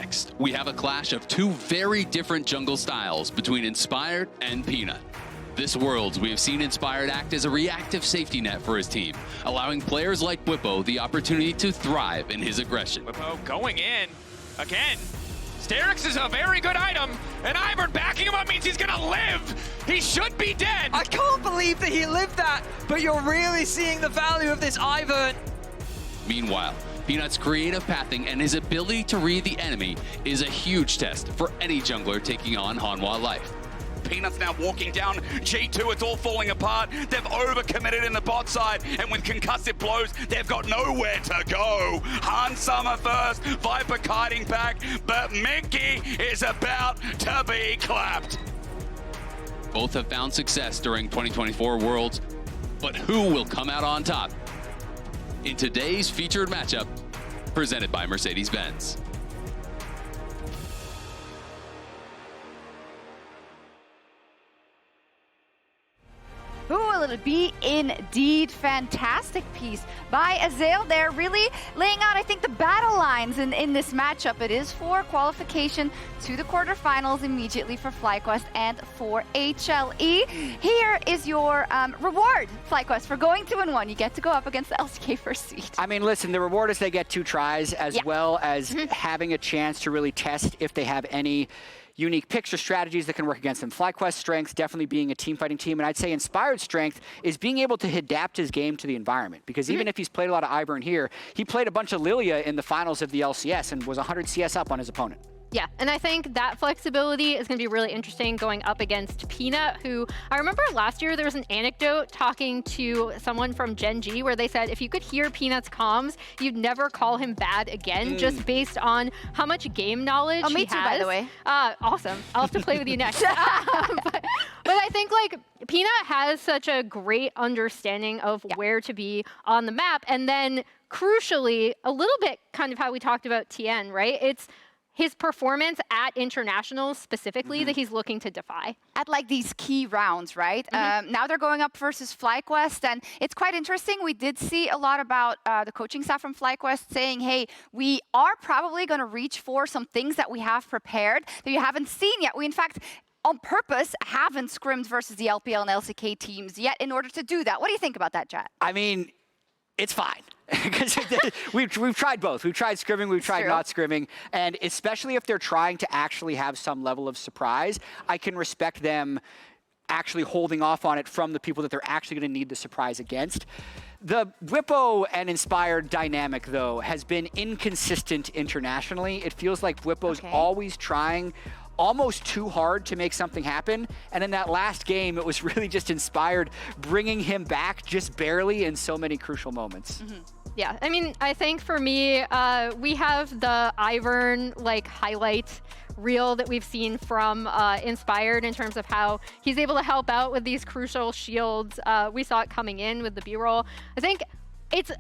next, we have a clash of two very different jungle styles between Inspired and Peanut. This Worlds, we have seen Inspired act as a reactive safety net for his team, allowing players like Bwipo the opportunity to thrive in his aggression. Bwipo going in again. Sterix is a very good item, and Ivern backing him up means he's gonna live. He should be dead. I can't believe that he lived that, but you're really seeing the value of this Ivern. Meanwhile, Peanut's creative pathing and his ability to read the enemy is a huge test for any jungler taking on Hanwha Life. Peanut's now walking down G2, it's all falling apart. They've overcommitted in the bot side, and with concussive blows, they've got nowhere to go. Han Summer first, Viper kiting back, but Minky is about to be clapped. Both have found success during 2024 Worlds, but who will come out on top? In today's featured matchup, presented by Mercedes-Benz. Who will it be? Indeed, fantastic piece by Azael there, really laying out, I think, the battle lines in this matchup. It is for qualification to the quarterfinals immediately for FlyQuest and for HLE. Here is your reward, FlyQuest, for going 2-1. You get to go up against the LCK first seed. I mean, listen, the reward is they get 2 tries, as well as having a chance to really test if they have any unique picks or strategies that can work against them. FlyQuest's strength definitely being a team-fighting team, and I'd say Inspired's strength is being able to adapt his game to the environment, because even if he's played a lot of Ivern here, he played a bunch of Lilia in the finals of the LCS and was 100 CS up on his opponent. Yeah, and I think that flexibility is going to be really interesting going up against Peanut, who I remember last year there was an anecdote talking to someone from Gen G where they said if you could hear Peanut's comms, you'd never call him bad again, just based on how much game knowledge he has. Me too, by the way. Awesome. I'll have to play with you next. But I think like Peanut has such a great understanding of where to be on the map, and then crucially, a little bit kind of how we talked about TN, right? It's his performance at internationals specifically that he's looking to defy. At like these key rounds, right? Now they're going up versus FlyQuest, and it's quite interesting. We did see a lot about the coaching staff from FlyQuest saying, hey, we are probably going to reach for some things that we have prepared that you haven't seen yet. We, in fact, on purpose, haven't scrimmed versus the LPL and LCK teams yet in order to do that. What do you think about that, Chat? I mean, it's fine. Because we've tried both. We've tried scrimming, we've tried not scrimming, and especially if they're trying to actually have some level of surprise, I can respect them actually holding off on it from the people that they're actually going to need the surprise against. The Bwipo and Inspired dynamic, though, has been inconsistent internationally. It feels like Bwipo's always trying almost too hard to make something happen. And in that last game, it was really just Inspired bringing him back just barely in so many crucial moments. Yeah, I mean, I think for me, we have the Ivern like highlight reel that we've seen from Inspired in terms of how he's able to help out with these crucial shields. We saw it coming in with the B-roll. I think it's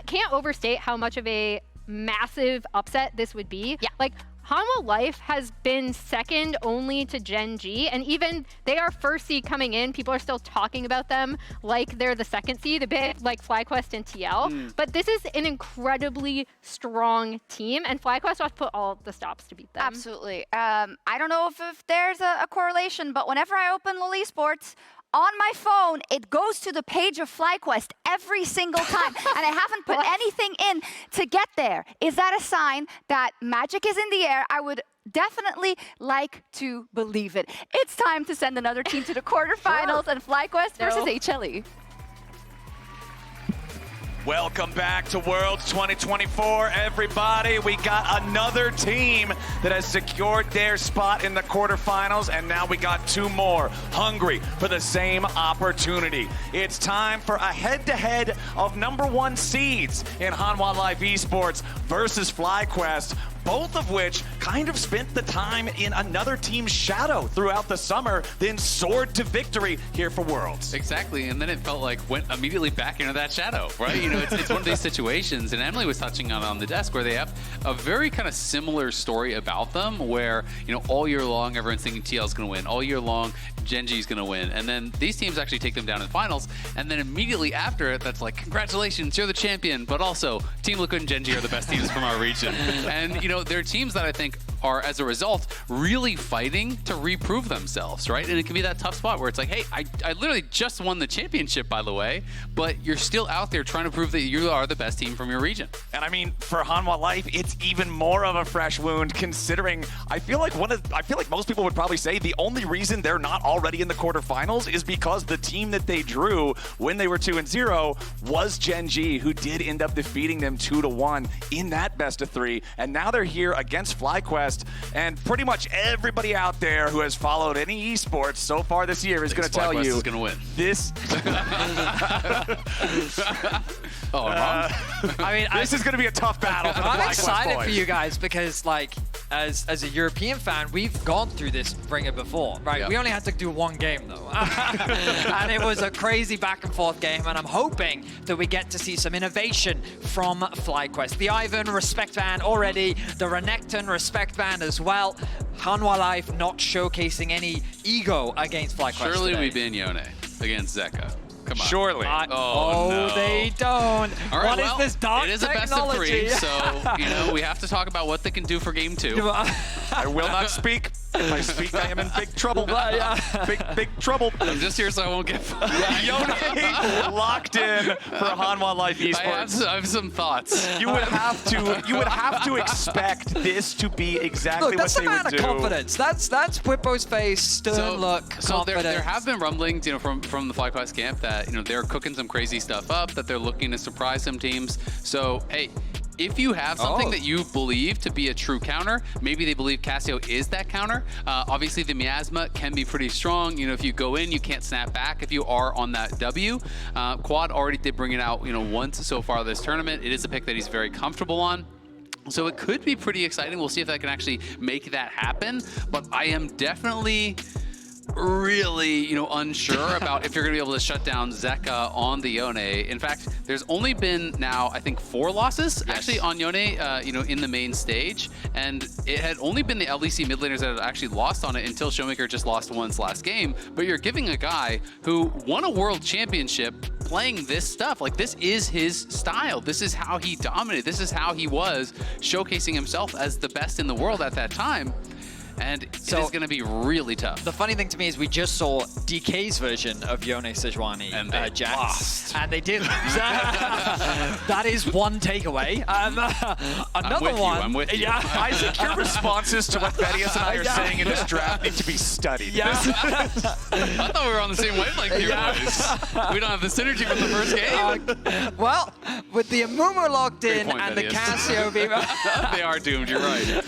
can't overstate how much of a massive upset this would be. Yeah, like Hanwha Life has been second only to Gen G, and even they are first seed coming in. People are still talking about them like they're the second seed, a bit like FlyQuest and TL. But this is an incredibly strong team, and FlyQuest has to put all the stops to beat them. Absolutely. I don't know if there's a correlation, but whenever I open LoL Esports, on my phone, it goes to the page of FlyQuest every single time, and I haven't put anything in to get there. Is that a sign that magic is in the air? I would definitely like to believe it. It's time to send another team to the quarterfinals and FlyQuest versus HLE. Welcome back to Worlds 2024, everybody. We got another team that has secured their spot in the quarterfinals, and now we got 2 more hungry for the same opportunity. It's time for a head-to-head of #1 seeds in Hanwha Life Esports versus FlyQuest, both of which kind of spent the time in another team's shadow throughout the summer, then soared to victory here for Worlds. Exactly, and then it felt like went immediately back into that shadow, right? You know, it's one of these situations, and Emily was touching on the desk, where they have a very kind of similar story about them, where, you know, all year long everyone's thinking TL's going to win, all year long Gen G's going to win, and then these teams actually take them down in finals, and then immediately after it, that's like, congratulations, you're the champion, but also Team Liquid and Gen G are the best teams from our region. And, you there are teams that I think are, as a result, really fighting to reprove themselves, right? And it can be that tough spot where it's like, hey, I literally just won the championship, by the way, but you're still out there trying to prove that you are the best team from your region. And I mean, for Hanwha Life, it's even more of a fresh wound, considering I feel like most people would probably say the only reason they're not already in the quarterfinals is because the team that they drew when they were 2-0 was Gen G, who did end up defeating them 2-1 in that best of 3. And now they're here against FlyQuest. And pretty much everybody out there who has followed any esports so far this year is going to tell you is going to win. This. Oh, I'm wrong. I mean, this is going to be a tough battle for the I'm FlyQuest excited boys. for you guys because, like, as a European fan, we've gone through this ringer before, right? Yep. We only had to do one game, though. And it was a crazy back-and-forth game, and I'm hoping that we get to see some innovation from FlyQuest. The Ivan respect band already, the Renekton respect band as well. Hanwha Life not showcasing any ego against FlyQuest Surely today. we ban Yone against Zeka. Come on. Surely. Oh, no. They don't. All right, What is well, this dark it is technology? a best of 3, so we have to talk about what they can do for game 2. I will not speak. If I speak, I am in big trouble. Big trouble. I'm just here so I won't get Yone locked in for Hanwha Life Esports. I have some thoughts. You would have to expect this to be exactly Look, what that's they a man would of do. confidence. That's Bwipo's face, stern look, So confidence. there have been rumblings, from the FlyQuest camp that they're cooking some crazy stuff up, that they're looking to surprise some teams. So hey, if you have something that you believe to be a true counter, maybe they believe Cassio is that counter. Obviously, the miasma can be pretty strong. If you go in, you can't snap back if you are on that W. Quad already did bring it out, once so far this tournament. It is a pick that he's very comfortable on. So it could be pretty exciting. We'll see if that can actually make that happen. But I am definitely really, unsure about if you're going to be able to shut down Zeka on the Yone. In fact, there's only been now, I think, 4 losses actually on Yone, in the main stage. And it had only been the LEC mid laners that had actually lost on it until Showmaker just lost once last game. But you're giving a guy who won a world championship playing this stuff. Like, this is his style. This is how he dominated. This is how he was showcasing himself as the best in the world at that time. And it is going to be really tough. The funny thing to me is we just saw DK's version of Yone Sejuani and they Jax. lost. And they did lose. That is one takeaway. Another one. I'm with you. Yeah. Isaac, your responses to what Thaddeus and I are saying in this draft need to be studied. Yeah. I thought we were on the same wavelength here, boys. We don't have the synergy from the first game. Well, with the Anumu locked in point, and the Thaddeus. Cassiopeia. They are doomed, you're right.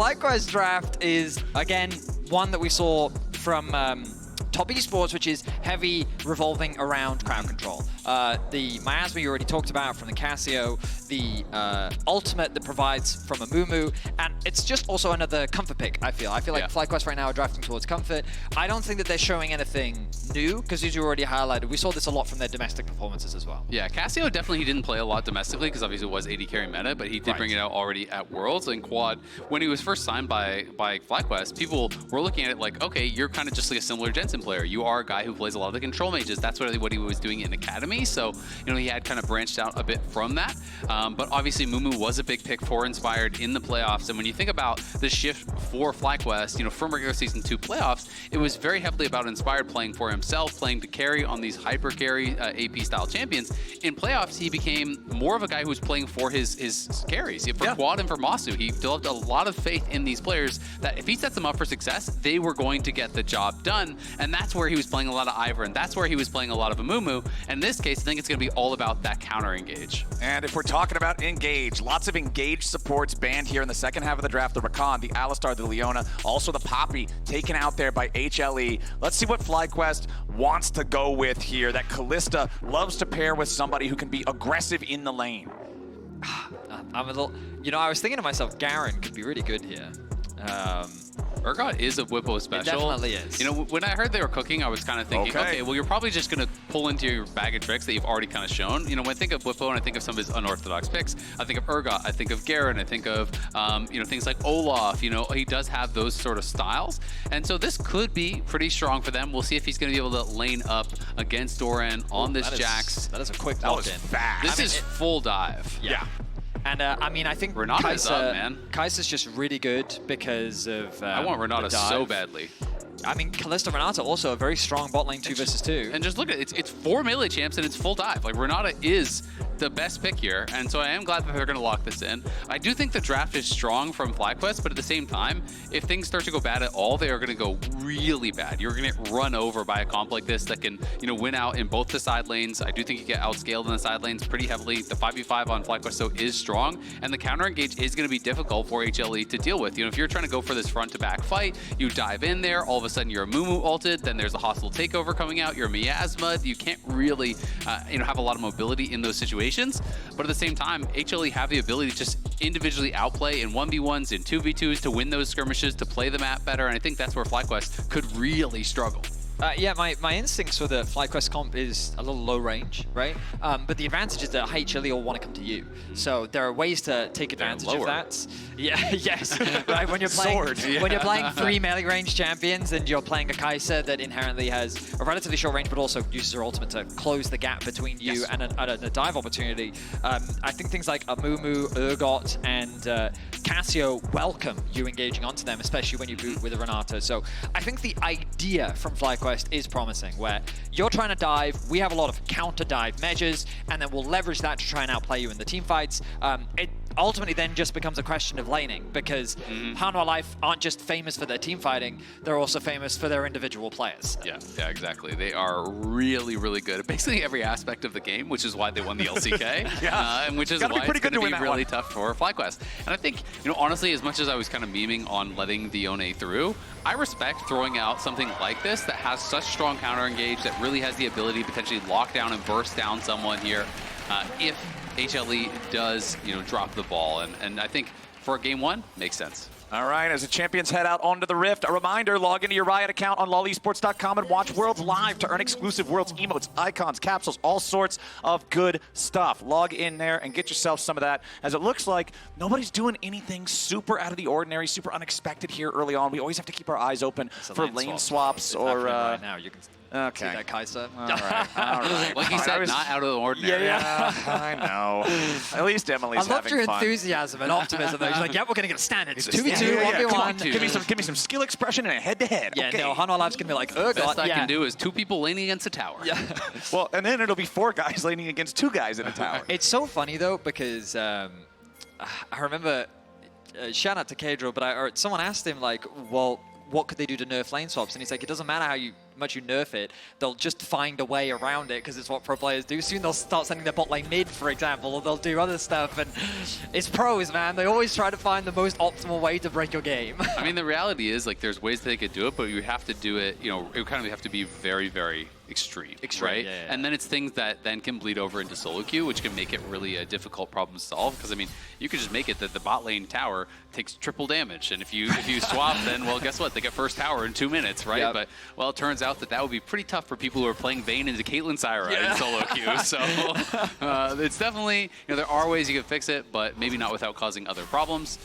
The FlyQuest draft is, again, one that we saw from Top Esports, which is heavy revolving around crowd control. The miasma you already talked about from the Cassio, the ultimate that provides from Anumu, and it's just also another comfort pick, I feel. I feel like FlyQuest right now are drafting towards comfort. I don't think that they're showing anything new, because as you already highlighted, we saw this a lot from their domestic performances as well. Yeah, Cassio definitely, he didn't play a lot domestically, because obviously it was AD carry meta, but he did bring it out already at Worlds. And Quad, when he was first signed by FlyQuest, people were looking at it like, okay, you're kind of just like a similar Jensen player. You are a guy who plays a lot of the control mages. That's really what he was doing in Academy. So, he had kind of branched out a bit from that. But obviously, Mumu was a big pick for Inspired in the playoffs. And when you think about the shift for FlyQuest, from regular season to playoffs, it was very heavily about Inspired playing for himself, playing to carry on these hyper carry AP style champions. In playoffs, he became more of a guy who was playing for his carries. For Quad and for Massu, he developed a lot of faith in these players that if he sets them up for success, they were going to get the job done. And that's where he was playing a lot of Ivern. That's where he was playing a lot of Anumu. And in this case, I think it's going to be all about that counter engage. And if we're talking about engage, lots of engage supports banned here in the second half of the draft. The Rakan, the Alistar, the Leona, also the Poppy taken out there by HLE. Let's see what FlyQuest wants to go with here. That Kalista loves to pair with somebody who can be aggressive in the lane. I'm a little, I was thinking to myself, Garen could be really good here. Urgot is a Bwipo special. It definitely is. When I heard they were cooking, I was kind of thinking, okay, well, you're probably just going to pull into your bag of tricks that you've already kind of shown. When I think of Bwipo and I think of some of his unorthodox picks, I think of Urgot, I think of Garen, I think of, things like Olaf. He does have those sort of styles. And so this could be pretty strong for them. We'll see if he's going to be able to lane up against Doran on this Jax. That is a quick That was lock-in. fast. This is full dive. Yeah. And I mean, I think Renata's Kai'Sa, up, man. Kai'Sa's just really good because of I want Renata the so dive. badly. I mean, Kalista Renata also a very strong bot lane 2 versus 2. And just look at it, it's 4 melee champs and it's full dive. Like, Renata is the best pick here, and so I am glad that they're going to lock this in. I do think the draft is strong from FlyQuest, but at the same time, if things start to go bad at all, they are going to go really bad. You're going to get run over by a comp like this that can, you know, win out in both the side lanes. I do think you get outscaled in the side lanes pretty heavily. The 5v5 on FlyQuest so is strong, and the counter engage is going to be difficult for HLE to deal with. You know, if you're trying to go for this front to back fight, you dive in there, all of a sudden you're a Anumu ulted, then there's a hostile takeover coming out, you're Miasma, you can't really, you know, have a lot of mobility in those situations. But at the same time, HLE have the ability to just individually outplay in 1v1s, in 2v2s, to win those skirmishes, to play the map better, and I think that's where FlyQuest could really struggle. Yeah, my instincts for the FlyQuest comp is a little low range, right? But the advantage is that HLE all want to come to you. So there are ways to take advantage of that. Yeah, yes. Right, when you're playing when you're playing 3 melee range champions and you're playing a Kai'Sa that inherently has a relatively short range, but also uses her ultimate to close the gap between you and a dive opportunity. I think things like Anumu, Urgot, and Cassio welcome you engaging onto them, especially when you boot with a Renata. So I think the idea from FlyQuest is promising, where you're trying to dive, we have a lot of counter dive measures, and then we'll leverage that to try and outplay you in the team fights. It ultimately then just becomes a question of laning, because Hanwha Life aren't just famous for their team fighting, they're also famous for their individual players. Yeah, exactly. They are really, really good at basically every aspect of the game, which is why they won the LCK, and which is why it's going to be really tough for FlyQuest. And I think, you know, honestly, as much as I was kind of memeing on letting the Yone through, I respect throwing out something like this that has such strong counter engage, that really has the ability to potentially lock down and burst down someone here if HLE does, you know, drop the ball. And I think for game 1, makes sense. All right, as the champions head out onto the Rift, a reminder, log into your Riot account on lolesports.com and watch Worlds live to earn exclusive Worlds emotes, icons, capsules, all sorts of good stuff. Log in there and get yourself some of that, as it looks like nobody's doing anything super out of the ordinary, super unexpected here early on. We always have to keep our eyes open for lane swaps or... right now, you can okay. see that Kai'Sa. All right. Like he said, not out of the ordinary. Yeah, I know. At least Emily's I loved having your fun. enthusiasm and optimism, though. She's like, yeah, we're going to get a standard. It's 2v2, Yeah. 1v1. Come on, give me some skill expression and a head-to-head. Yeah, okay. no, Hanwha Life's going to be like, Urgot. Best I can do is 2 people leaning against a tower. Yeah. Well, and then it'll be 4 guys leaning against 2 guys in a tower. It's so funny, though, because I remember, shout out to Kedro, but someone asked him, like, well, what could they do to nerf lane swaps? And he's like, it doesn't matter how much you nerf it, they'll just find a way around it, because it's what pro players do. Soon they'll start sending their bot lane mid, for example, or they'll do other stuff. And it's pros, man. They always try to find the most optimal way to break your game. I mean, the reality is, like, there's ways they could do it, but you have to do it, you know, it kind of have to be very, very extreme, right? Yeah. And then it's things that then can bleed over into solo queue, which can make it really a difficult problem to solve. Because I mean, you could just make it that the bot lane tower takes triple damage, and if you swap, then well, guess what? They get first tower in 2 minutes, right? Yep. But well, it turns out that would be pretty tough for people who are playing Vayne into Caitlyn Syra in solo queue. So it's definitely, you know, there are ways you can fix it, but maybe not without causing other problems.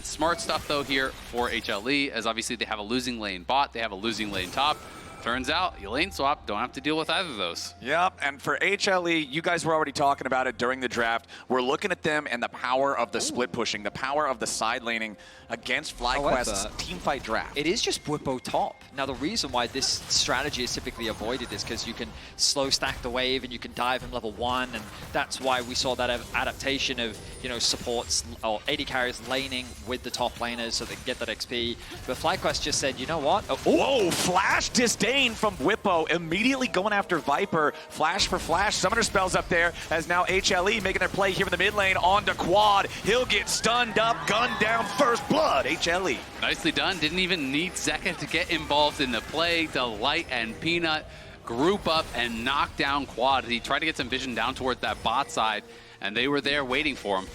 Smart stuff though here for HLE, as obviously they have a losing lane bot, they have a losing lane top. Turns out, you lane swap, don't have to deal with either of those. Yep, and for HLE, you guys were already talking about it during the draft. We're looking at them and the power of the split pushing, the power of the side laning against FlyQuest's teamfight draft. It is just Bwipo top. Now, the reason why this strategy is typically avoided is because you can slow stack the wave and you can dive in level 1, and that's why we saw that adaptation of, you know, supports or AD carries laning with the top laners so they can get that XP. But FlyQuest just said, you know what? Whoa, flash disdain from Bwipo, immediately going after Viper. Flash for flash, summoner spells up there, as now HLE making their play here in the mid lane onto Quad. He'll get stunned up, gunned down, first blood, HLE. Nicely done, didn't even need Zeka to get involved in the play. Delight and Peanut group up and knock down Quad. He tried to get some vision down towards that bot side, and they were there waiting for him.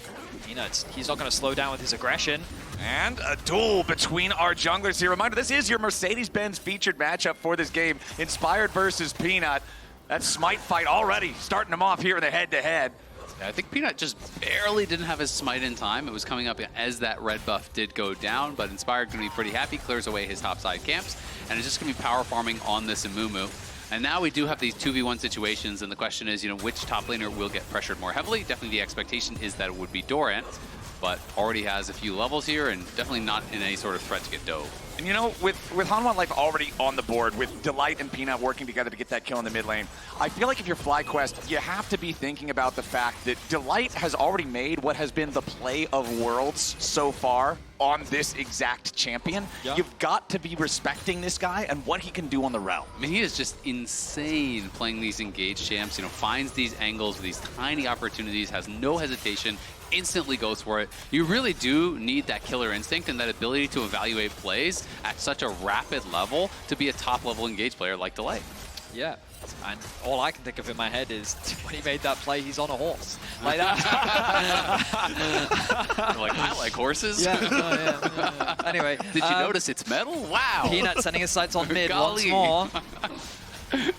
Peanut, he's not going to slow down with his aggression. And a duel between our junglers here. Reminder, this is your Mercedes-Benz featured matchup for this game. Inspired versus Peanut. That Smite fight already starting them off here in the head-to-head. I think Peanut just barely didn't have his smite in time. It was coming up as that red buff did go down, but Inspired going to be pretty happy, clears away his topside camps, and it's just going to be power farming on this Anumu. And now we do have these 2v1 situations, and the question is, which top laner will get pressured more heavily? Definitely the expectation is that it would be Doran, but already has a few levels here and definitely not in any sort of threat to get dove. And with Hanwha Life already on the board, with Delight and Peanut working together to get that kill in the mid lane, I feel like if you're FlyQuest, you have to be thinking about the fact that Delight has already made what has been the play of Worlds so far on this exact champion. Yeah. You've got to be respecting this guy and what he can do on the Rell. I mean, he is just insane playing these engaged champs, finds these angles, these tiny opportunities, has no hesitation, instantly goes for it. You really do need that killer instinct and that ability to evaluate plays at such a rapid level to be a top-level engaged player like Delight. Yeah. And all I can think of in my head is when he made that play, he's on a horse. Like that. Like, I like horses. Yeah. Anyway. Did you notice it's metal? Wow. Peanut sending his sights on mid once Golly. more.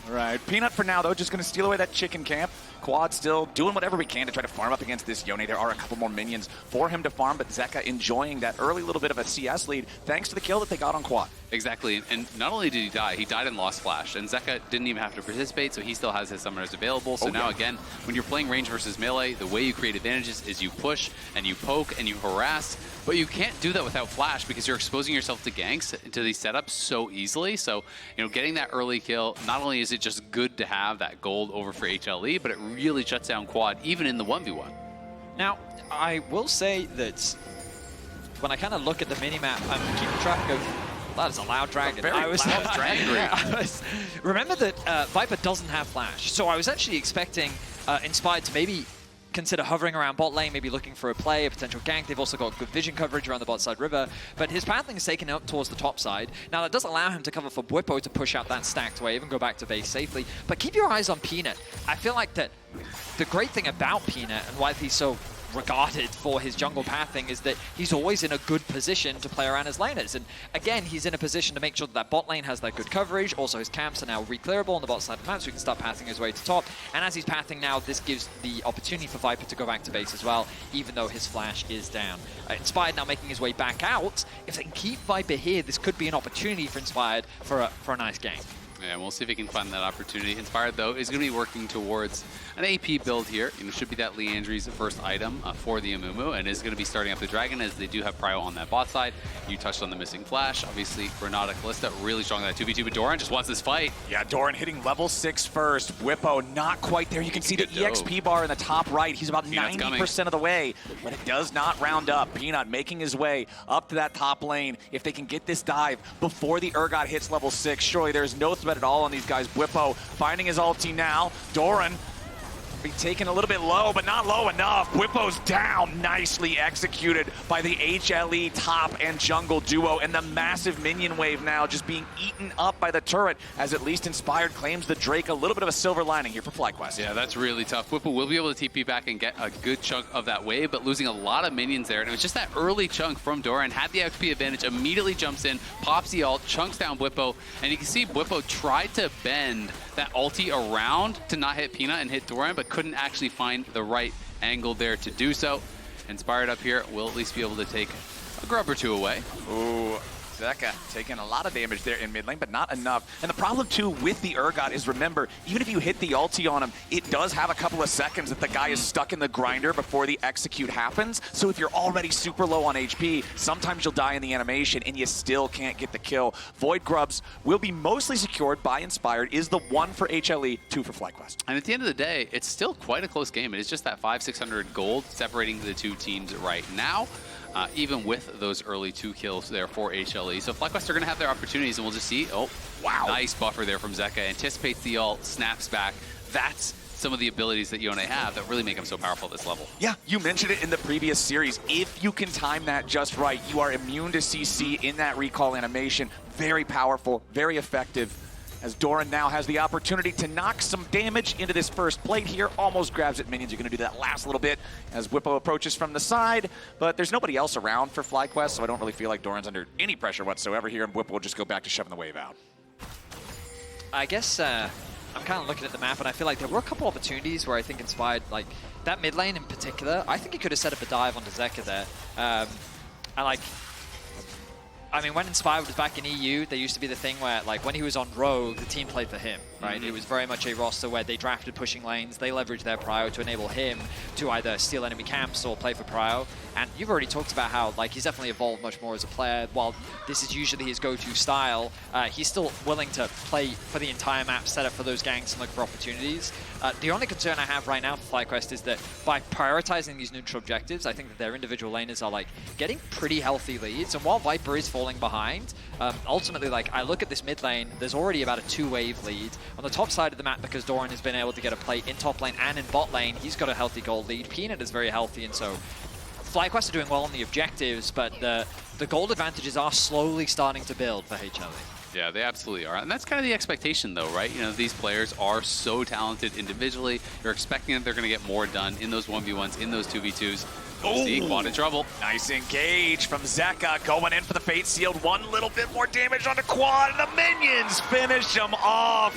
Right. Peanut for now, though, just going to steal away that chicken camp. Quad still doing whatever we can to try to farm up against this Yone. There are a couple more minions for him to farm, but Zeka enjoying that early little bit of a CS lead thanks to the kill that they got on Quad. Exactly, and not only did he died and lost Flash, and Zeka didn't even have to participate, so he still has his summoners available. So now again, when you're playing range versus melee, the way you create advantages is you push and you poke and you harass, but you can't do that without Flash because you're exposing yourself to ganks, to these setups so easily. So, getting that early kill, not only is it just good to have that gold over for HLE, but it really shuts down Quad, even in the 1v1. Now, I will say that when I kind of look at the minimap, I'm keeping track of... That is a loud dragon. Loud dragon. Remember that Viper doesn't have Flash, so I was actually expecting Inspired to maybe consider hovering around bot lane, maybe looking for a play, a potential gank. They've also got good vision coverage around the bot side river, but his pathing is taken up towards the top side. Now that does allow him to cover for Bwipo to push out that stacked wave and go back to base safely, but keep your eyes on Peanut. I feel like that the great thing about Peanut and why he's so regarded for his jungle pathing is that he's always in a good position to play around his laners. And again, he's in a position to make sure that that bot lane has that good coverage. Also, his camps are now reclearable on the bot side of the map, so he can start pathing his way to top. And as he's pathing now, this gives the opportunity for Viper to go back to base as well, even though his flash is down. Inspired now making his way back out. If they can keep Viper here, this could be an opportunity for Inspired for a nice game. Yeah, we'll see if he can find that opportunity. Inspired, though, is going to be working towards an AP build here. Should be that Leandry's first item for the Anumu, and is going to be starting up the Dragon, as they do have Prio on that bot side. You touched on the missing Flash. Obviously, Renata, Kalista really strong in that 2v2, but Doran just wants this fight. Yeah, Doran hitting level 6 first. Bwipo not quite there. You can see the EXP bar in the top right. He's about 90% of the way, but it does not round up. Peanut making his way up to that top lane. If they can get this dive before the Urgot hits level 6, surely there's no threat at all on these guys. Bwipo finding his ulti now. Doran be taken a little bit low, but not low enough. Bwipo's down, nicely executed by the HLE top and jungle duo, and the massive minion wave now just being eaten up by the turret, as at least Inspired claims the Drake. A little bit of a silver lining here for FlyQuest. Yeah, that's really tough. Bwipo will be able to TP back and get a good chunk of that wave, but losing a lot of minions there, and it was just that early chunk from Doran, had the XP advantage, immediately jumps in, pops the ult, chunks down Bwipo, and you can see Bwipo tried to bend that ulti around to not hit Peanut and hit Doran, but couldn't actually find the right angle there to do so. Inspired up here will at least be able to take a grub or two away. Ooh, Zeka taking a lot of damage there in mid lane, but not enough. And the problem too with the Urgot is, remember, even if you hit the ulti on him, it does have a couple of seconds that the guy is stuck in the grinder before the execute happens. So if you're already super low on HP, sometimes you'll die in the animation and you still can't get the kill. Void Grubs will be mostly secured by Inspired, is the 1 for HLE, 2 for FlyQuest. And at the end of the day, it's still quite a close game. It is just that 500-600 gold separating the two teams right now. Even with those early 2 kills there for HLE. So FlyQuest are going to have their opportunities, and we'll just see. Oh, wow. Nice buffer there from Zeka. Anticipates the ult, snaps back. That's some of the abilities that Yone have that really make him so powerful at this level. Yeah, you mentioned it in the previous series. If you can time that just right, you are immune to CC in that recall animation. Very powerful, very effective. As Doran now has the opportunity to knock some damage into this first plate here. Almost grabs it. Minions are going to do that last little bit as Bwipo approaches from the side. But there's nobody else around for FlyQuest, so I don't really feel like Doran's under any pressure whatsoever here, and Bwipo will just go back to shoving the wave out. I guess I'm kind of looking at the map, and I feel like there were a couple opportunities where I think Inspired, like that mid lane in particular, I think he could have set up a dive onto Zeka there. I mean, when Inspired was back in EU, there used to be the thing where, like, when he was on Rogue, the team played for him, right? It was very much a roster where they drafted pushing lanes, they leveraged their prio to enable him to either steal enemy camps or play for prio. And you've already talked about how, like, he's definitely evolved much more as a player. While this is usually his go-to style, he's still willing to play for the entire map, set up for those ganks and look for opportunities. The only concern I have right now for FlyQuest is that by prioritizing these neutral objectives, I think that their individual laners are, like, getting pretty healthy leads. And while Viper is falling behind, ultimately, like, I look at this mid lane, there's already about a 2-wave lead. On the top side of the map, because Doran has been able to get a play in top lane and in bot lane, he's got a healthy gold lead. Peanut is very healthy, and so FlyQuest are doing well on the objectives, but the gold advantages are slowly starting to build for HLE. Yeah, they absolutely are. And that's kind of the expectation, though, right? You know, these players are so talented individually. You're expecting that they're going to get more done in those 1v1s, in those 2v2s. See, Quad in trouble. Nice engage from Zeka, going in for the Fate Sealed. One little bit more damage on the Quad, and the minions finish him off.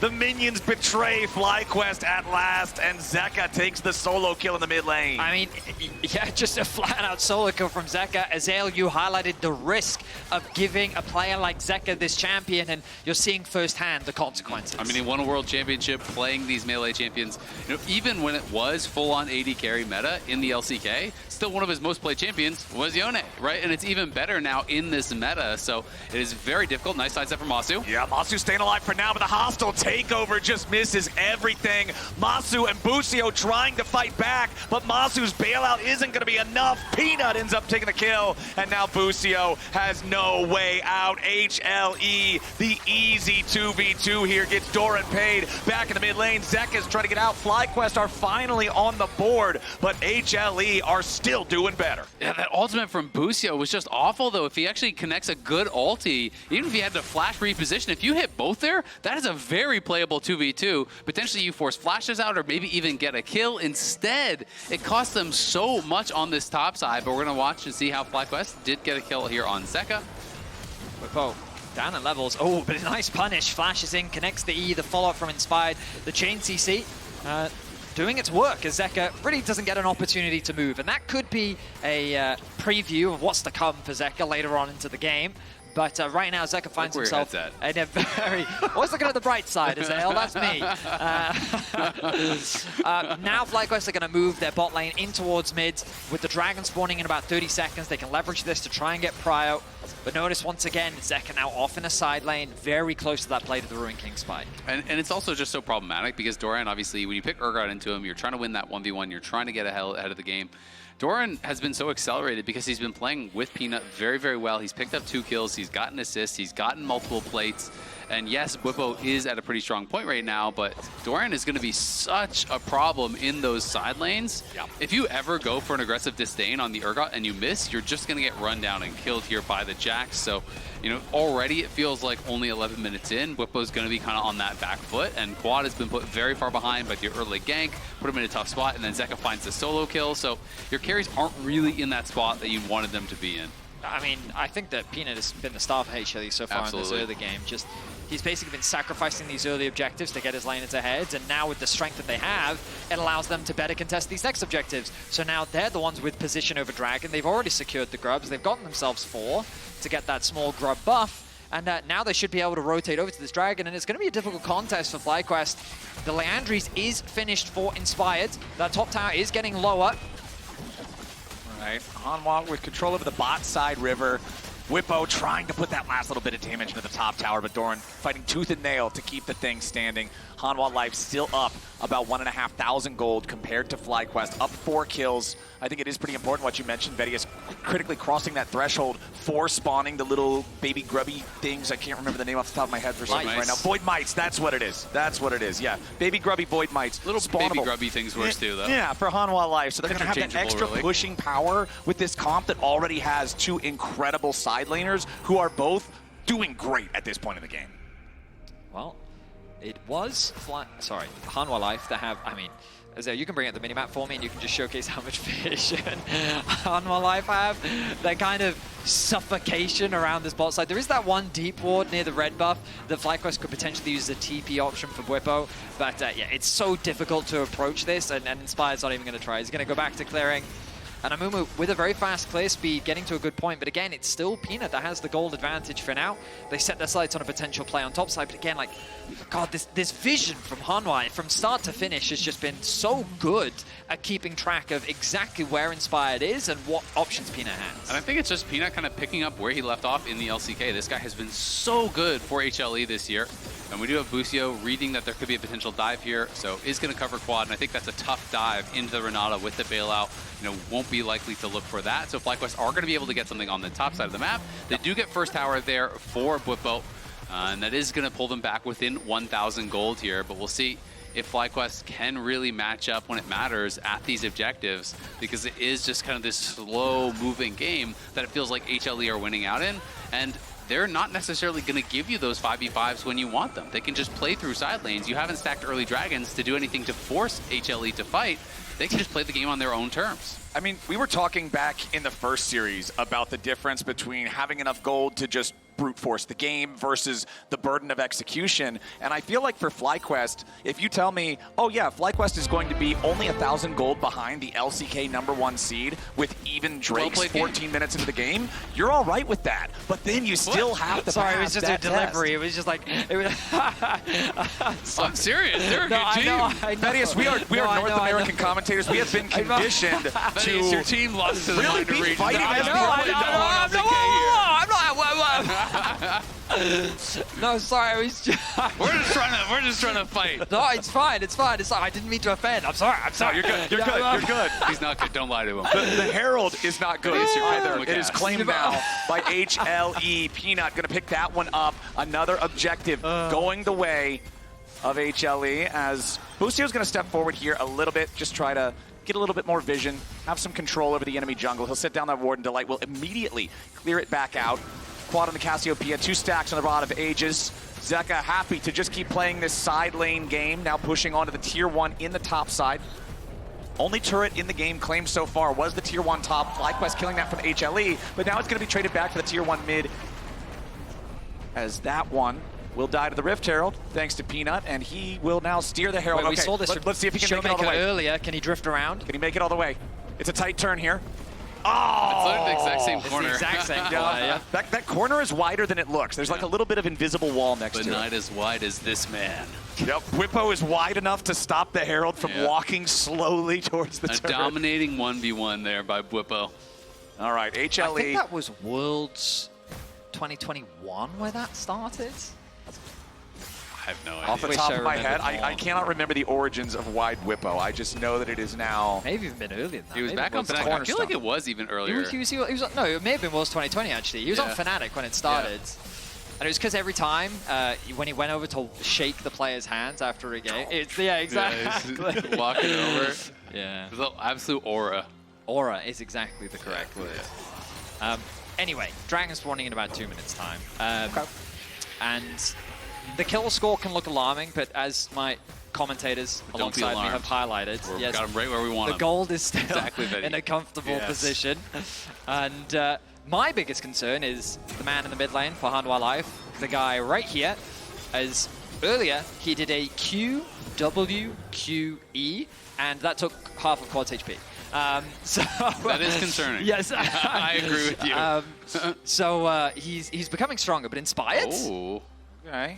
The minions betray FlyQuest at last, and Zeka takes the solo kill in the mid lane. I mean, yeah, just a flat-out solo kill from Zeka. Azale, you highlighted the risk of giving a player like Zeka this champion, and you're seeing firsthand the consequences. I mean, he won a world championship playing these melee champions. You know, even when it was full-on AD carry meta in the LCK, still one of his most played champions was Yone, right? And it's even better now in this meta, so it is very difficult. Nice sidestep from Massu. Yeah, Massu staying alive for now, but the hostile takeover just misses everything. Massu and Busio trying to fight back, but Masu's bailout isn't going to be enough. Peanut ends up taking the kill, and now Busio has no way out. HLE, the easy 2v2 here, gets Doran paid back in the mid lane. Zeka's trying to get out. FlyQuest are finally on the board, but HLE are still doing better. Yeah, that ultimate from Busio was just awful, though. If he actually connects a good ulti, even if he had to flash reposition, if you hit both there, that is a very playable 2v2. Potentially you force flashes out or maybe even get a kill. Instead, it cost them so much on this top side, but we're going to watch and see how FlyQuest did get a kill here on Zeka. Bwipo down in levels. Oh, but a nice punish. Flashes in, connects the E, the follow-up from Inspired. The chain CC doing its work as Zeka really doesn't get an opportunity to move. And that could be a preview of what's to come for Zeka later on into the game. But right now, Zeka finds himself in a very... Always looking at the bright side, Azale. That's me. Now FlyQuest are going to move their bot lane in towards mid. With the dragon spawning in about 30 seconds, they can leverage this to try and get prio. But notice once again, Zeka now off in a side lane, very close to that play to the Ruin King spike. And it's also just so problematic because Doran, obviously, when you pick Urgot into him, you're trying to win that 1v1, you're trying to get ahead of the game. Doran has been so accelerated because he's been playing with Peanut very, very well. He's picked up 2 kills, he's gotten assists, he's gotten multiple plates. And yes, Bwipo is at a pretty strong point right now, but Doran is going to be such a problem in those side lanes. Yeah. If you ever go for an aggressive disdain on the Urgot and you miss, you're just going to get run down and killed here by the Jax. So, you know, already it feels like only 11 minutes in, Bwipo's going to be kind of on that back foot, and Quad has been put very far behind by the early gank, put him in a tough spot, and then Zeka finds the solo kill. So your carries aren't really in that spot that you wanted them to be in. I mean, I think that Peanut has been the star for HLE so far in this early game. Just he's basically been sacrificing these early objectives to get his laners ahead, and now with the strength that they have, it allows them to better contest these next objectives. So now they're the ones with position over Dragon. They've already secured the grubs. They've gotten themselves 4 to get that small grub buff, and now they should be able to rotate over to this Dragon, and it's going to be a difficult contest for FlyQuest. The Leandries is finished for Inspired. That top tower is getting lower. Right. Hanwha with control over the bot side river. Bwipo trying to put that last little bit of damage into the top tower, but Doran fighting tooth and nail to keep the thing standing. Hanwha Life still up about 1,500 gold compared to FlyQuest, up 4 kills. I think it is pretty important what you mentioned, Vedius, critically crossing that threshold for spawning the little baby grubby things. I can't remember the name off the top of my head for some reason right now. Void Mites, that's what it is. That's what it is, yeah. Baby grubby Void Mites. Little baby grubby things worse too, though. Yeah, for Hanwha Life. So they're going to have that extra pushing power with this comp that already has 2 incredible side laners who are both doing great at this point in the game. Well, it was Hanwha Life to have, I mean, Azale, you can bring up the minimap for me and you can just showcase how much vision Hanwha Life have. That kind of suffocation around this bot side. There is that one deep ward near the red buff that FlyQuest could potentially use as a TP option for Bwipo. But yeah, it's so difficult to approach this, and Inspired's not even going to try. He's going to go back to clearing. And Anumu with a very fast clear speed, getting to a good point. But again, it's still Peanut that has the gold advantage for now. They set their sights on a potential play on top side. But again, like, God, this vision from Hanwha from start to finish has just been so good at keeping track of exactly where Inspired is and what options Peanut has. And I think it's just Peanut kind of picking up where he left off in the LCK. This guy has been so good for HLE this year. And we do have Busio reading that there could be a potential dive here, so is going to cover quad, and I think that's a tough dive into the Renata with the bailout. You know, won't be likely to look for that. So FlyQuest are going to be able to get something on the top side of the map. They do get first tower there for Bwipo, and that is going to pull them back within 1,000 gold here, but we'll see if FlyQuest can really match up when it matters at these objectives, because it is just kind of this slow-moving game that it feels like HLE are winning out in, and they're not necessarily going to give you those 5v5s when you want them. They can just play through side lanes. You haven't stacked early dragons to do anything to force HLE to fight. They can just play the game on their own terms. I mean, we were talking back in the first series about the difference between having enough gold to just brute force the game versus the burden of execution. And I feel like for FlyQuest, if you tell me, oh yeah, FlyQuest is going to be only 1,000 gold behind the LCK #1 seed with even Drake's 14 minutes into the game, you're all right with that. But then you still have to Sorry, pass it was just that a delivery. test. It was just like... It was I'm serious. They're a good team. I know. Thaddeus, we are North American commentators. We have been conditioned Thaddeus, your team lost to the really minor be region. fighting I as know, the I only know, number one I'm LCK No, sorry, I was just... We're just trying to fight. No, it's fine, it's fine. It's fine. I didn't mean to offend. I'm sorry. No, you're good. You're good. You're good. He's not good. Don't lie to him. The Herald is not good either. It is claimed now by HLE. Peanut going to pick that one up. Another objective going the way of HLE as Busio's going to step forward here a little bit, just try to get a little bit more vision, have some control over the enemy jungle. He'll sit down that ward, and Delight will immediately clear it back out. Quad on the Cassiopeia, 2 stacks on the Rod of Ages. Zeka happy to just keep playing this side lane game, now pushing onto the tier 1 in the top side. Only turret in the game claimed so far was the tier 1 top. FlyQuest killing that from HLE, but now it's going to be traded back to the tier 1 mid, as that one will die to the Rift Herald, thanks to Peanut, and he will now steer the Herald. Wait, we saw this Let's see if he can make it all the way. earlier. Can he drift around? Can he make it all the way? It's a tight turn here. It's literally the exact same It's corner. the exact same corner, yeah. That corner is wider than it looks. There's like a little bit of invisible wall next But to not it. as wide as this man. Yep, Bwipo is wide enough to stop the Herald from Yeah. walking slowly towards the A turret. dominating 1v1 there by Bwipo. All right, HLE. I think that was Worlds 2021 where that started. I have no Off the idea. top I of my remembered head, I more. cannot remember the origins of wide Bwipo. I just know that it is now. Maybe even been earlier than that. He was Maybe back it on Fnatic. I feel cornerstone. like it was even earlier. He was no, it may have been Worlds 2020 actually. He was on Yeah. Fnatic when it started. And it was because every time when he went over to shake the player's hands after a game, Yeah, exactly. he's walking over. Yeah. The absolute aura. Aura is exactly the correct word. Anyway, Dragon's spawning in about 2 minutes time. And the kill score can look alarming, but as my commentators But don't be alongside me alarmed. have highlighted, We've got him right where we want the him. gold is still Exactly, Betty. in a comfortable Yes. position. And my biggest concern is the man in the mid lane for Hanwha Life, the guy right here, as earlier he did a QWQE, and that took half of Quad's HP. So That is concerning. Yes. I agree with you. So he's becoming stronger, but inspired. Oh. Okay.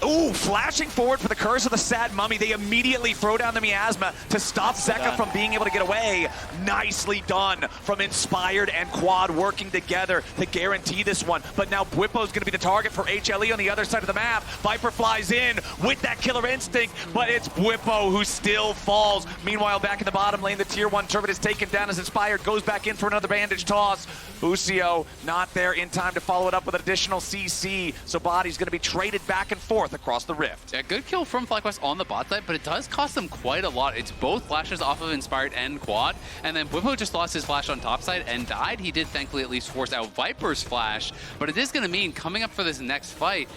Ooh, flashing forward for the Curse of the Sad Mummy. They immediately throw down the miasma to stop Zeka from being able to get away. Nicely done from Inspired and Quad working together to guarantee this one. But now Bwipo's going to be the target for HLE on the other side of the map. Viper flies in with that killer instinct, but it's Bwipo who still falls. Meanwhile, back in the bottom lane, the tier 1 turret is taken down as Inspired goes back in for another bandage toss. Busio not there in time to follow it up with an additional CC. So Body's going to be traded back and forth across the rift. Yeah, good kill from FlyQuest on the bot side, but it does cost them quite a lot. It's both flashes off of Inspired and Quad, and then Bwipo just lost his flash on top side and died. He did thankfully at least force out Viper's flash, but it is going to mean coming up for this next fight,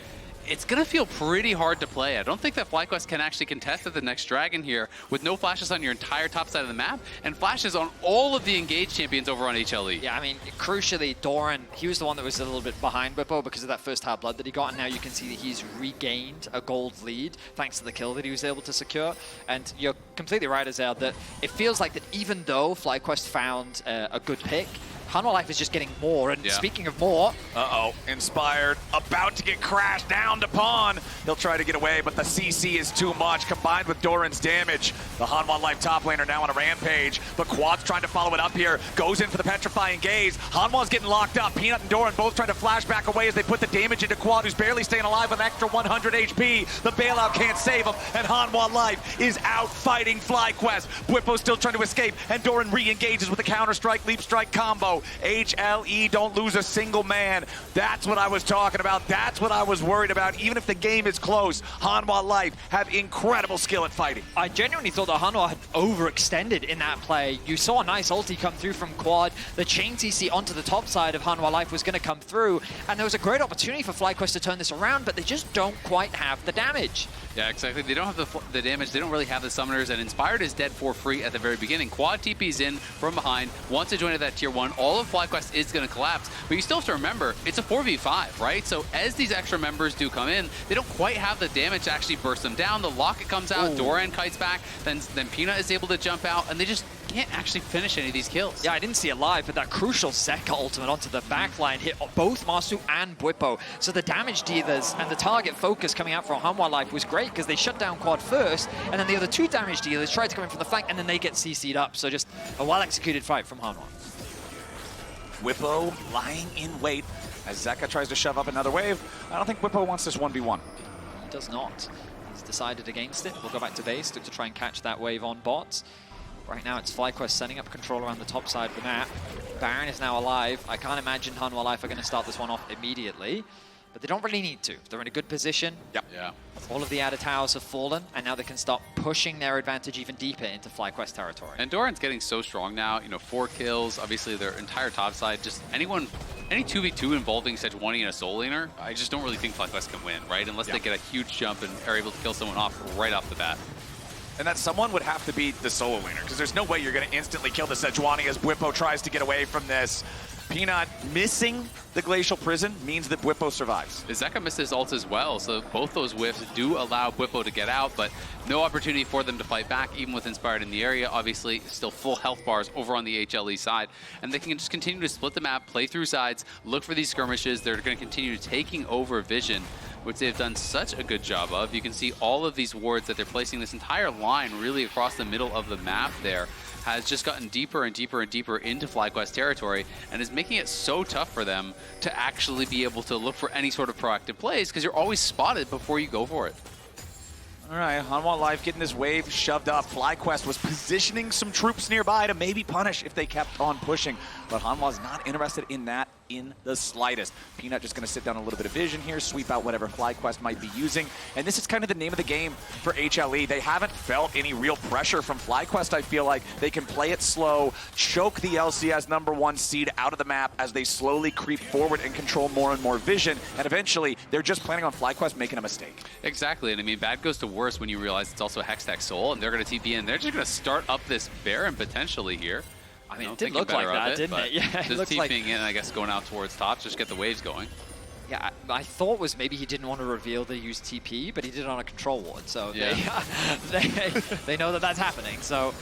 it's going to feel pretty hard to play. I don't think that FlyQuest can actually contest at the next Dragon here with no flashes on your entire top side of the map and flashes on all of the engaged champions over on HLE. Yeah, I mean, crucially, Doran, he was the one that was a little bit behind Bwipo because of that first hard blood that he got, and now you can see that he's regained a gold lead thanks to the kill that he was able to secure. And you're completely right, Azel, that it feels like that even though FlyQuest found a good pick, Hanwha Life is just getting more, and speaking of more... Uh-oh, Inspired, about to get crashed down to Pawn. He'll try to get away, but the CC is too much, combined with Doran's damage. The Hanwha Life top laner now on a rampage, but Quad's trying to follow it up here, goes in for the Petrifying Gaze. Hanwha's getting locked up. Peanut and Doran both trying to flash back away as they put the damage into Quad, who's barely staying alive with an extra 100 HP. The bailout can't save him, and Hanwha Life is out fighting FlyQuest. Bwipo's still trying to escape, and Doran re-engages with the counter-strike, leap strike combo. HLE don't lose a single man. That's what I was talking about. That's what I was worried about. Even if the game is close, Hanwha Life have incredible skill at fighting. I genuinely thought that Hanwha had overextended in that play. You saw a nice ulti come through from Quad. The chain CC onto the top side of Hanwha Life was going to come through, and there was a great opportunity for FlyQuest to turn this around, but they just don't quite have the damage. Yeah, exactly. They don't have the damage. They don't really have the summoners, and Inspired is dead for free at the very beginning. Quad TP's in from behind, wants to join at that tier 1. All of FlyQuest is going to collapse, but you still have to remember, it's a 4v5, right? So as these extra members do come in, they don't quite have the damage to actually burst them down. The locket comes out, Doran kites back, then Peanut is able to jump out, and they just can't actually finish any of these kills. Yeah, I didn't see it live, but that crucial Zeka ultimate onto the backline hit both Massu and Bwipo. So the damage dealers and the target focus coming out from Hanwha Life was great because they shut down Quad first, and then the other two damage dealers tried to come in from the flank, and then they get CC'd up. So just a well-executed fight from Hanwha. Bwipo lying in wait as Zeka tries to shove up another wave. I don't think Bwipo wants this 1v1. He does not. He's decided against it. We'll go back to base to try and catch that wave on bots. Right now it's FlyQuest setting up control around the top side of the map. Baron is now alive. I can't imagine Hanwha Life are going to start this one off immediately, but they don't really need to. They're in a good position. Yep. Yeah. All of the outer towers have fallen, and now they can start pushing their advantage even deeper into FlyQuest territory. And Doran's getting so strong now, you know, 4 kills, obviously their entire top side, just any 2v2 involving Sejuani and a soul laner, I just don't really think FlyQuest can win, right? Unless they get a huge jump and are able to kill someone off right off the bat. And that someone would have to be the solo laner, because there's no way you're going to instantly kill the Sejuani as Bwipo tries to get away from this. Peanut missing the Glacial Prison means that Bwipo survives. Zeka missed his ult as well, so both those whiffs do allow Bwipo to get out, but no opportunity for them to fight back, even with Inspired in the area. Obviously, still full health bars over on the HLE side, and they can just continue to split the map, play through sides, look for these skirmishes. They're going to continue taking over Vision, which they've done such a good job of. You can see all of these wards that they're placing. This entire line really across the middle of the map there has just gotten deeper and deeper and deeper into FlyQuest territory, and is making it so tough for them to actually be able to look for any sort of proactive plays, because you're always spotted before you go for it. All right, Hanwha Life getting this wave shoved up. FlyQuest was positioning some troops nearby to maybe punish if they kept on pushing, but Hanwha's not interested in that in the slightest. Peanut just going to sit down a little bit of vision here, sweep out whatever FlyQuest might be using, and this is kind of the name of the game for HLE. They haven't felt any real pressure from FlyQuest. I feel like they can play it slow, choke the LCS #1 seed out of the map as they slowly creep forward and control more and more vision, and eventually they're just planning on FlyQuest making a mistake. Exactly, and I mean, bad goes to worse when you realize it's also Hextech Soul, and they're going to TP in. They're just going to start up this Baron potentially here. I mean, it did look like that, didn't it? Yeah, it just looks TPing like in, I guess, going out towards top, just get the waves going. Yeah, I thought was maybe he didn't want to reveal they used TP, but he did it on a control ward, so yeah. they know that that's happening. So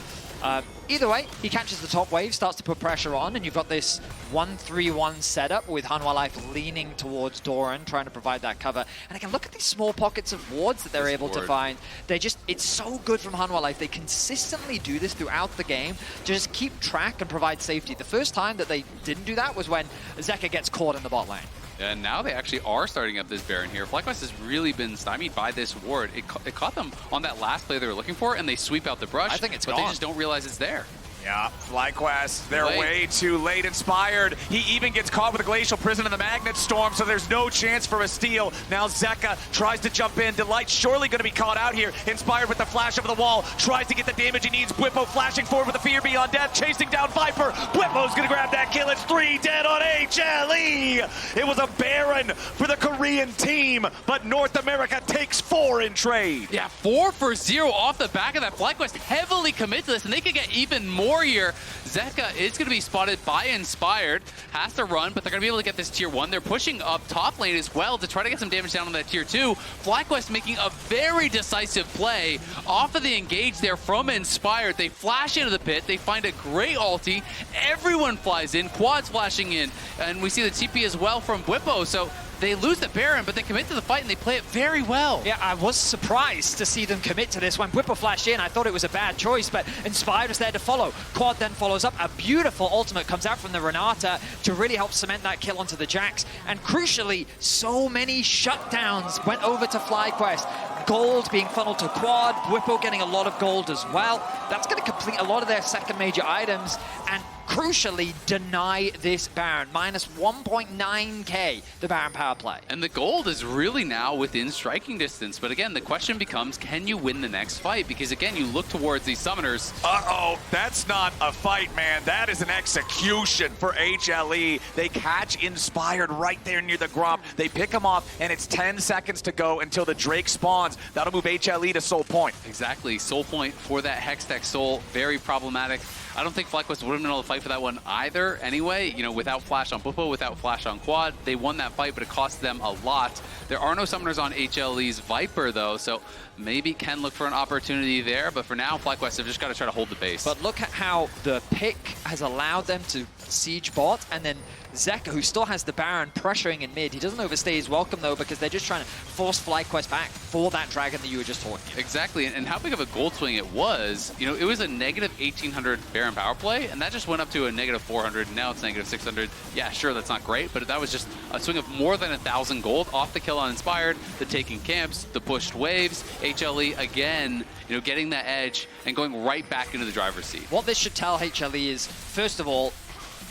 either way, he catches the top wave, starts to put pressure on, and you've got this 1-3-1 setup with Hanwha Life leaning towards Doran, trying to provide that cover. And again, look at these small pockets of wards that they're able to find. It's so good from Hanwha Life. They consistently do this throughout the game to just keep track and provide safety. The first time that they didn't do that was when Zeka gets caught in the bot lane. And now they actually are starting up this Baron here. FlyQuest has really been stymied by this ward. It caught them on that last play they were looking for, and they sweep out the brush. I think it's but gone. They just don't realize it's there. Yeah, FlyQuest, they're way too late. Inspired, he even gets caught with a Glacial Prison and the Magnet Storm, so there's no chance for a steal. Now Zeka tries to jump in. Delight's surely going to be caught out here. Inspired with the flash over the wall, tries to get the damage he needs. Bwipo flashing forward with the Fear Beyond Death, chasing down Viper. Bwipo's going to grab that kill. It's 3 dead on HLE. It was a Baron for the Korean team, but North America takes 4 in trade. Yeah, 4 for 0 off the back of that. FlyQuest heavily commit to this, and they could get even more here. Zeka is going to be spotted by Inspired. Has to run, but they're going to be able to get this tier 1. They're pushing up top lane as well to try to get some damage down on that tier 2. FlyQuest making a very decisive play off of the engage there from Inspired. They flash into the pit. They find a great ulti. Everyone flies in. Quad's flashing in. And we see the TP as well from Bwipo. So they lose the Baron, but they commit to the fight and they play it very well. Yeah, I was surprised to see them commit to this. When Bwipo flashed in, I thought it was a bad choice, but Inspired was there to follow. Quad then follows up. A beautiful ultimate comes out from the Renata to really help cement that kill onto the Jax. And crucially, so many shutdowns went over to FlyQuest. Gold being funneled to Quad, Bwipo getting a lot of gold as well. That's going to complete a lot of their second major items and crucially deny this Baron. Minus 1.9k, the Baron power play. And the gold is really now within striking distance. But again, the question becomes, can you win the next fight? Because again, you look towards these summoners. Uh-oh, that's not a fight, man. That is an execution for HLE. They catch Inspired right there near the Gromp. They pick him off, and it's 10 seconds to go until the Drake spawns. That'll move HLE to Soul Point. Exactly, Soul Point for that Hextech Soul. Very problematic. I don't think FlyQuest would have been able to fight for that one either anyway. You know, without flash on Bwipo, without flash on Quad, they won that fight, but it cost them a lot. There are no summoners on HLE's Viper, though, so maybe can look for an opportunity there. But for now, FlyQuest have just got to try to hold the base. But look at how the pick has allowed them to siege bot, and then Zeka, who still has the Baron pressuring in mid. He doesn't overstay his welcome, though, because they're just trying to force FlyQuest back for that dragon that you were just talking about. Exactly, and how big of a gold swing it was. You know, it was a negative 1800 Baron power play, and that just went up to a negative 400. Now it's negative 600. Yeah, sure, that's not great, but that was just a swing of more than 1,000 gold off the kill on Inspired, the taking camps, the pushed waves. HLE, again, you know, getting that edge and going right back into the driver's seat. What this should tell HLE is, first of all,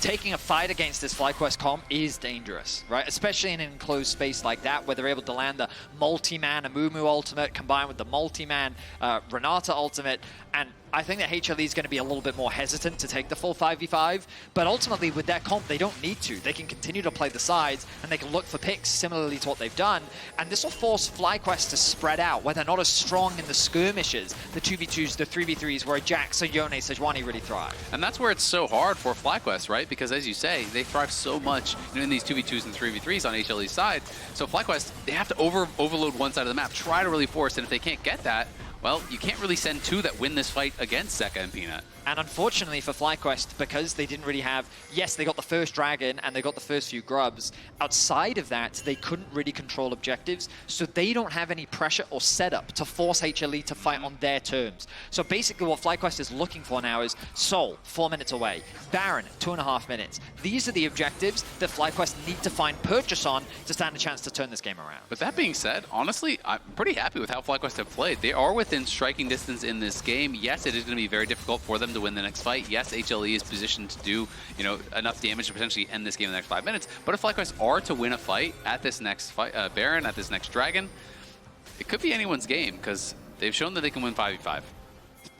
taking a fight against this FlyQuest comp is dangerous, right? Especially in an enclosed space like that, where they're able to land the multi-man Anumu ultimate combined with the multi-man Renata ultimate. And I think that HLE is going to be a little bit more hesitant to take the full 5v5, but ultimately with their comp, they don't need to. They can continue to play the sides, and they can look for picks similarly to what they've done, and this will force FlyQuest to spread out, where they're not as strong in the skirmishes, the 2v2s, the 3v3s, where Jax, Yone, Sejuani really thrive. And that's where it's so hard for FlyQuest, right? Because as you say, they thrive so much in these 2v2s and 3v3s on HLE's side. So FlyQuest, they have to overload one side of the map, try to really force, and if they can't get that, well, you can't really send two that win this fight against Zeka and Peanut. And unfortunately for FlyQuest, because they didn't really have, yes, they got the first dragon and they got the first few grubs. Outside of that, they couldn't really control objectives, so they don't have any pressure or setup to force HLE to fight on their terms. So basically what FlyQuest is looking for now is Soul, 4 minutes away, Baron, 2.5 minutes. These are the objectives that FlyQuest need to find purchase on to stand a chance to turn this game around. But that being said, honestly, I'm pretty happy with how FlyQuest have played. They are within striking distance in this game. Yes, it is going to be very difficult for them to win the next fight. Yes, HLE is positioned to do, you know, enough damage to potentially end this game in the next 5 minutes. But if FlyQuest are to win a fight at this next fight, Baron, at this next Dragon, it could be anyone's game because they've shown that they can win 5v5.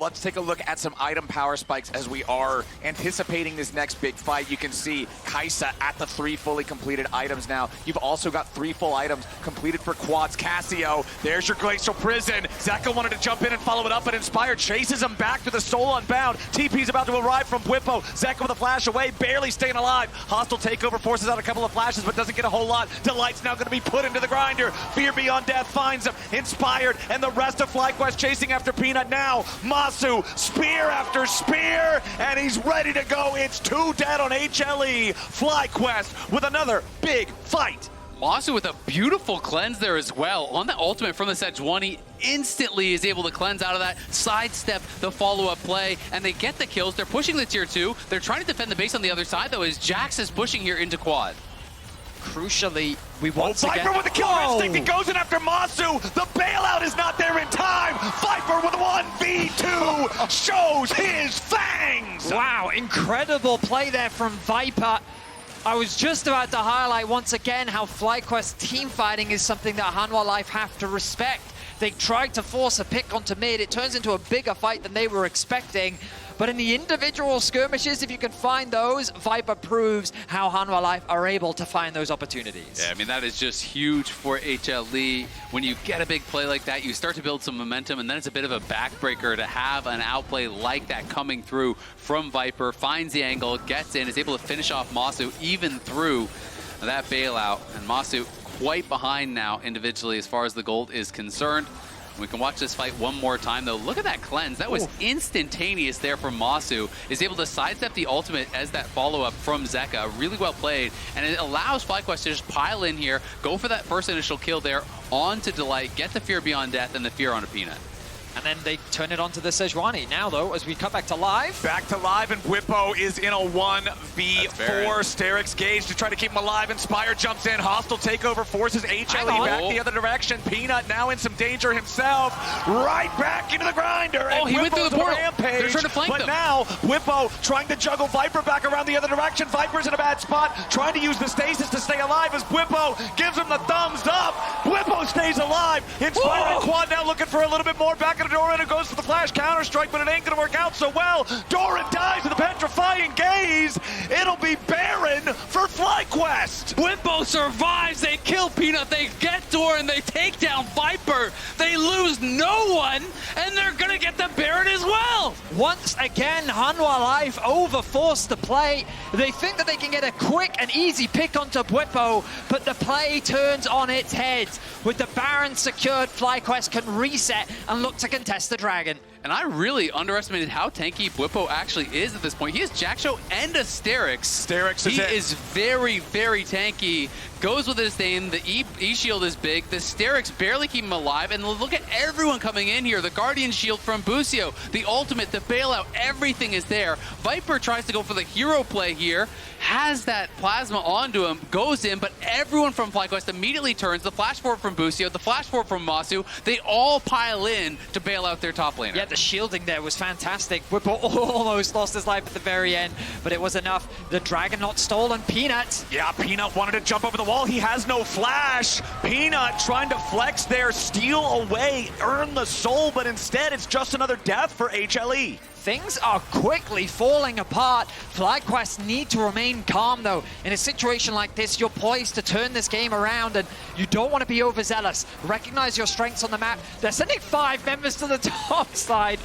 Let's take a look at some item power spikes as we are anticipating this next big fight. You can see Kai'Sa at the 3 fully completed items now. You've also got 3 full items completed for Quads. Cassio, there's your Glacial Prison. Zeka wanted to jump in and follow it up, but Inspired chases him back to the Soul Unbound. TP's about to arrive from Bwipo. Zeka with a flash away, barely staying alive. Hostile takeover forces out a couple of flashes, but doesn't get a whole lot. Delight's now going to be put into the grinder. Fear Beyond Death finds him. Inspired and the rest of FlyQuest chasing after Peanut now. Massu, spear after spear, and he's ready to go. It's 2 dead on HLE. FlyQuest with another big fight. Massu with a beautiful cleanse there as well. On the ultimate from the Sejuani, instantly is able to cleanse out of that, sidestep the follow-up play, and they get the kills. They're pushing the tier 2. They're trying to defend the base on the other side, though, as Jax is pushing here into Quad. Crucially, we once Viper again... with the killer instinct, he goes in after Massu. The bailout is not there in time. Viper with 1v2 shows his fangs. Wow. incredible play there from Viper. I was just about to highlight once again how FlyQuest team fighting is something that Hanwha Life have to respect. They tried to force a pick onto mid. It turns into a bigger fight than they were expecting. But in the individual skirmishes, if you can find those, Viper proves how Hanwha Life are able to find those opportunities. Yeah, I mean, that is just huge for HLE. When you get a big play like that, you start to build some momentum, and then it's a bit of a backbreaker to have an outplay like that coming through from Viper. Finds the angle, gets in, is able to finish off Massu even through that bailout. And Massu quite behind now individually as far as the gold is concerned. We can watch this fight one more time, though. Look at that cleanse. That was instantaneous there from Massu. Is able to sidestep the ultimate as that follow-up from Zeka. Really well played. And it allows FlyQuest to just pile in here, go for that first initial kill there, on to Delight, get the Fear Beyond Death, and the Fear on a Peanut. And then they turn it onto the Sejuani. Now, though, as we cut back to live. Back to live, and Bwipo is in a 1v4. Sterix Gage to try to keep him alive. Inspire jumps in. Hostile takeover forces HLE back the other direction. Peanut now in some danger himself. Right back into the grinder. Oh, and he went through the portal. Rampage. They're trying to flank but them. now, Bwipo trying to juggle Viper back around the other direction. Viper's in a bad spot, trying to use the stasis to stay alive as Bwipo gives him the thumbs up. Bwipo stays alive. Inspire and Quad now looking for a little bit more. Back into Doran, who goes for the flash counter-strike, but it ain't going to work out so well. Doran dies with a petrifying gaze. It'll be Baron for FlyQuest. Bwipo survives. They kill Peanut. They get Doran. They take down Viper. They lose no one, and they're going to get the Baron as well. Once again, Hanwha Life overforced the play. They think that they can get a quick and easy pick onto Bwipo, but the play turns on its head. With the Baron secured, FlyQuest can reset and look to contest the Dragon. And I really underestimated how tanky Bwipo actually is at this point. He has Jackshow and a Sterix. Sterix is He it. is very, very tanky. Goes with his name. The E-shield is big. The Sterix barely keep him alive. And look at everyone coming in here. The Guardian shield from Busio. The ultimate, the bailout, everything is there. Viper tries to go for the hero play here. Has that plasma onto him. Goes in, but everyone from FlyQuest immediately turns. The flash forward from Busio. The flash forward from Massu. They all pile in to bail out their top laner. Yeah, the shielding there was fantastic. Bwipo almost lost his life at the very end, but it was enough. The Dragon not stolen. Peanut. Yeah, Peanut wanted to jump over the wall. He has no flash. Peanut trying to flex there, steal away, earn the soul, but instead it's just another death for HLE. Things are quickly falling apart. FlyQuest need to remain calm, though. In a situation like this, you're poised to turn this game around, and you don't want to be overzealous. Recognize your strengths on the map. They're sending 5 members to the top side.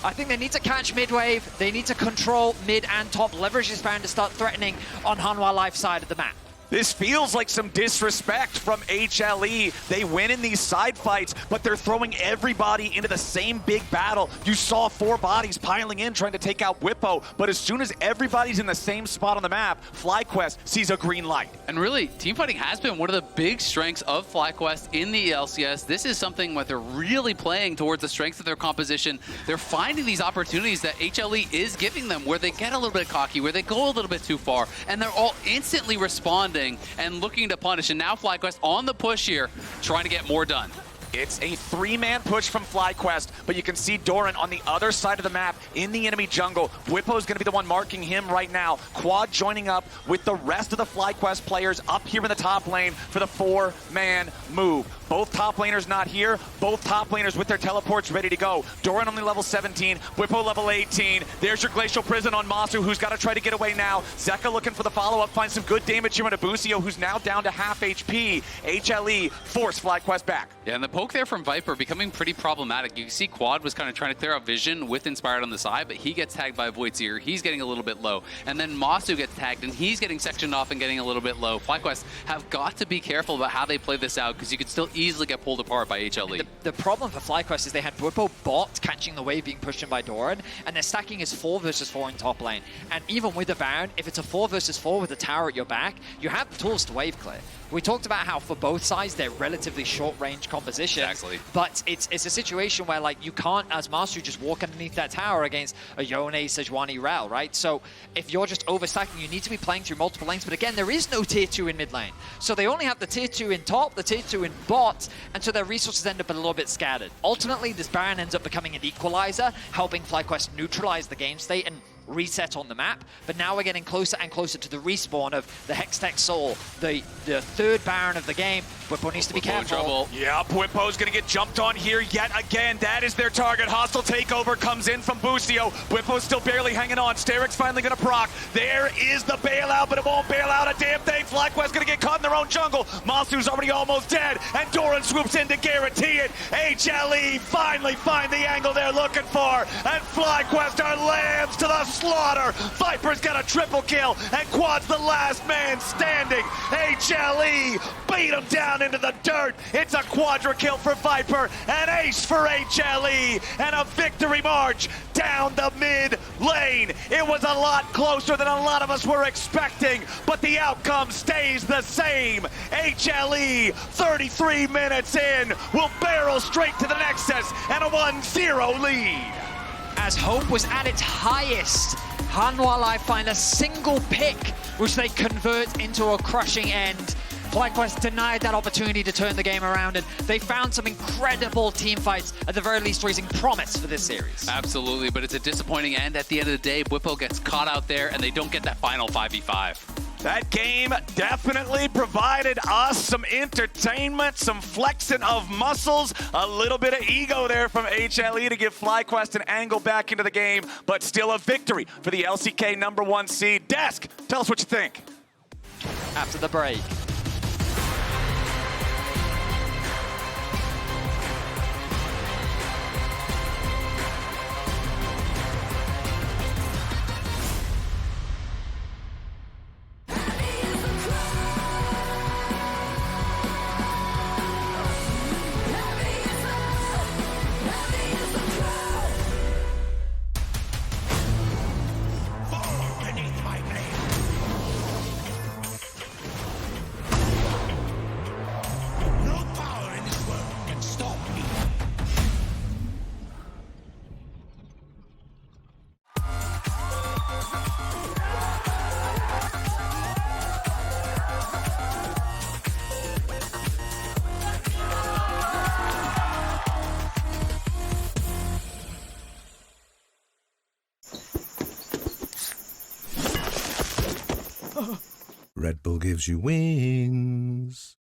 I think they need to catch mid-wave. They need to control mid and top. Leverage this Baron to start threatening on Hanwha Life side of the map. This feels like some disrespect from HLE. They win in these side fights, but they're throwing everybody into the same big battle. You saw 4 bodies piling in trying to take out Bwipo, but as soon as everybody's in the same spot on the map, FlyQuest sees a green light. And really, teamfighting has been one of the big strengths of FlyQuest in the LCS. This is something where they're really playing towards the strengths of their composition. They're finding these opportunities that HLE is giving them where they get a little bit cocky, where they go a little bit too far, and they're all instantly responding and looking to punish. And now FlyQuest on the push here, trying to get more done. It's a 3-man push from FlyQuest, but you can see Doran on the other side of the map in the enemy jungle. Bwipo's going to be the one marking him right now. Quad joining up with the rest of the FlyQuest players up here in the top lane for the 4-man move. Both top laners not here. Both top laners with their teleports ready to go. Doran only level 17, Bwipo level 18. There's your Glacial Prison on Massu, who's got to try to get away now. Zeka looking for the follow-up, finds some good damage here on Busio, who's now down to half HP. HLE force FlyQuest back. Yeah, and the poke there from Viper becoming pretty problematic. You can see Quad was kind of trying to clear out vision with Inspired on the side, but he gets tagged by Voidseer. He's getting a little bit low. And then Massu gets tagged, and he's getting sectioned off and getting a little bit low. FlyQuest have got to be careful about how they play this out, because you could still easily get pulled apart by HLE. The problem for FlyQuest is they had Bwipo bot catching the wave being pushed in by Doran, and their stacking is 4 versus 4 in top lane. And even with the Baron, if it's a 4 versus 4 with a tower at your back, you have the tools to wave clear. We talked about how for both sides they're relatively short-range compositions. Exactly. But it's a situation where like you can't, as Massu, just walk underneath that tower against a Yone, Sejuani, Rell, right? So if you're just overstacking, you need to be playing through multiple lanes. But again, there is no tier 2 in mid lane. So they only have the tier 2 in top, the tier 2 in bot, and so their resources end up a little bit scattered. Ultimately, this Baron ends up becoming an equalizer, helping FlyQuest neutralize the game state and reset on the map. But now we're getting closer and closer to the respawn of the Hextech Soul, the third Baron of the game. Bwipo needs to be careful. Trouble. Yeah, Bwipo's gonna get jumped on here yet again. That is their target. Hostile takeover comes in from Busio. Bwipo's still barely hanging on. Steric's finally gonna proc. There is the bailout, but it won't bail out a damn thing. FlyQuest gonna get caught in their own jungle. Massu's already almost dead, and Doran swoops in to guarantee it. HLE finally find the angle they're looking for, and FlyQuest are lambs to the slaughter. Viper's got a triple kill, and Quad's the last man standing. HLE beat him down into the dirt. It's a quadra kill for Viper, an ace for HLE, and a victory march down the mid lane. It was a lot closer than a lot of us were expecting, but the outcome stays the same. HLE, 33 minutes in, will barrel straight to the Nexus and a 1-0 lead. As hope was at its highest, Hanwha Life find a single pick, which they convert into a crushing end. FlyQuest denied that opportunity to turn the game around, and they found some incredible team fights, at the very least raising promise for this series. Absolutely, but it's a disappointing end. At the end of the day, Bwipo gets caught out there, and they don't get that final 5v5. That game definitely provided us some entertainment, some flexing of muscles, a little bit of ego there from HLE to give FlyQuest an angle back into the game, but still a victory for the LCK #1 seed. Desk, tell us what you think. After the break. Red Bull gives you wings. "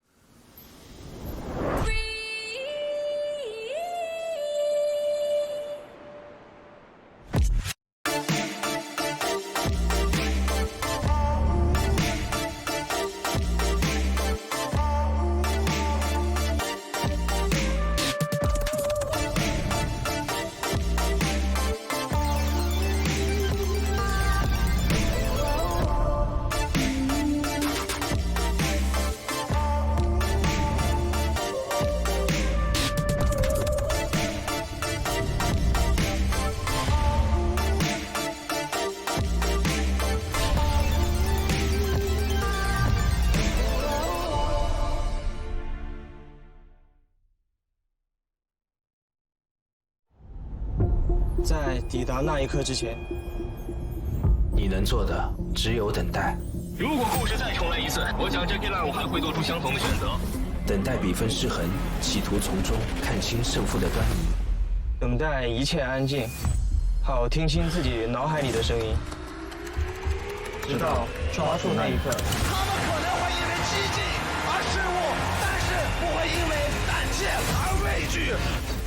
在抵达那一刻之前，你能做的只有等待。如果故事再重来一次，我想这批烂物还会做出相同的选择。等待比分失衡，企图从中看清胜负的端倪。等待一切安静，好听清自己脑海里的声音，直到抓住那一刻。他们可能会因为激进而失误，但是不会因为胆怯而畏惧。